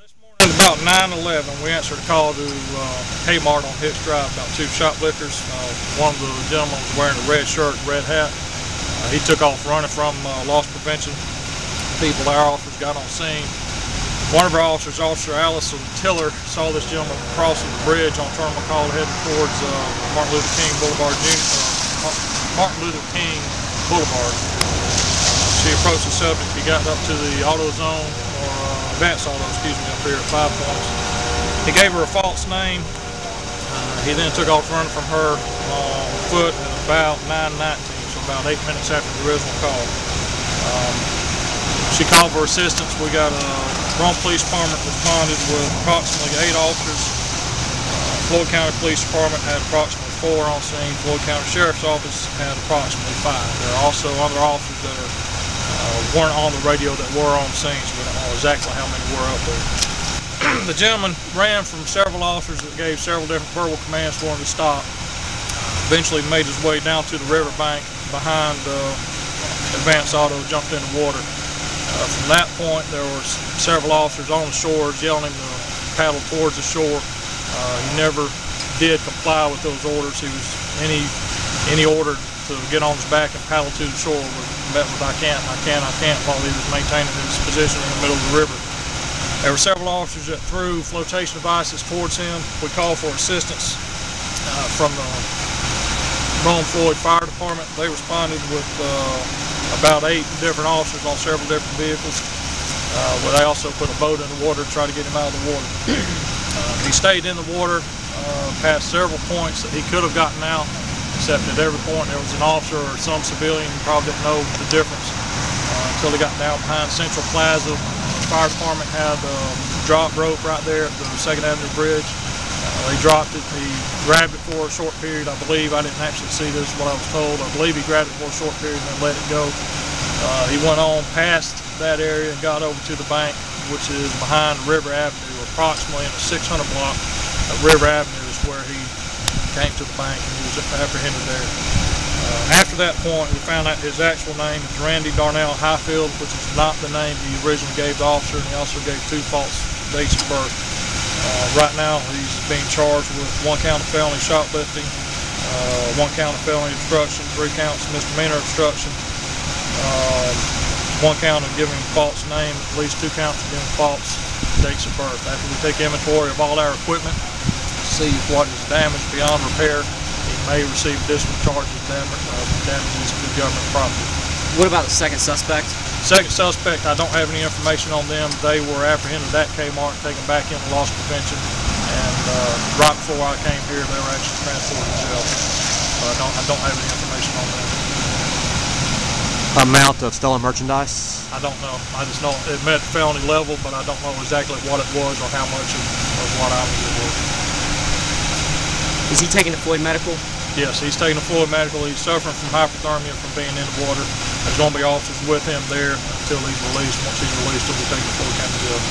This morning at about 9:11, we answered a call to Kmart on Hicks Drive about two shoplifters. One of the gentlemen was wearing a red shirt, red hat. He took off running from loss prevention. People, our officers, got on scene. One of our officers, Officer Allison Tiller, saw this gentleman crossing the bridge on Turner McCall heading towards Martin Luther King Boulevard. She approached the subject. He got up to the AutoZone, or Advanced Auto, excuse me, up here at 5 Points. He gave her a false name. He then took off running from her on foot at about 9:19, so about 8 minutes after the original call. She called for assistance. We got a Rome Police Department responded with approximately 8 officers. Floyd County Police Department had approximately 4 on scene. Floyd County Sheriff's Office had approximately 5. There are also other officers that weren't on the radio that were on scene, so we don't know exactly how many were up there. The gentleman ran from several officers that gave several different verbal commands for him to stop. Eventually made his way down to the riverbank behind Advanced Auto, jumped in the water. From that point, there were several officers on the shores yelling him to paddle towards the shore. He never did comply with those orders. He was any order to get on his back and paddle to the shore was met with I can't, while he was maintaining his position in the middle of the river. There were several officers that threw flotation devices towards him. We called for assistance from the Rome Floyd Fire Department. They responded with about 8 different officers on several different vehicles. But they also put a boat in the water to try to get him out of the water. He stayed in the water past several points that he could have gotten out, except at every point there was an officer or some civilian who probably didn't know the difference until he got down behind Central Plaza. The fire department had a drop rope right there at the 2nd Avenue Bridge. They dropped it. He grabbed it for a short period, I believe. I didn't actually see this, what I was told. I believe he grabbed it for a short period and then let it go. He went on past that area and got over to the bank, which is behind River Avenue, approximately in the 600 block of River Avenue is where he came to the bank and he was apprehended there. After that point, we found out his actual name is Randy Darnell Highfield, which is not the name he originally gave the officer, and he also gave 2 false dates of birth. Right now, he's being charged with 1 count of felony shoplifting, 1 count of felony obstruction, 3 counts of misdemeanor obstruction, 1 count of giving false name, at least 2 counts of giving false dates of birth. After we take inventory of all our equipment, see what is damaged beyond repair, he may receive additional charges of damages to government property. What about the second suspect? Second suspect, I don't have any information on them. They were apprehended at Kmart, taken back into loss prevention, and right before I came here, they were actually transported to jail. So I don't have any information on them. Amount of stolen merchandise? I don't know. I just know it met the felony level, but I don't know exactly what it was or how much of what items it was. Is he taking to Floyd Medical? Yes, he's taking to Floyd Medical. He's suffering from hypothermia from being in the water. There's going to be officers with him there until he's released. Once he's released, he'll be taken to Floyd County Jail.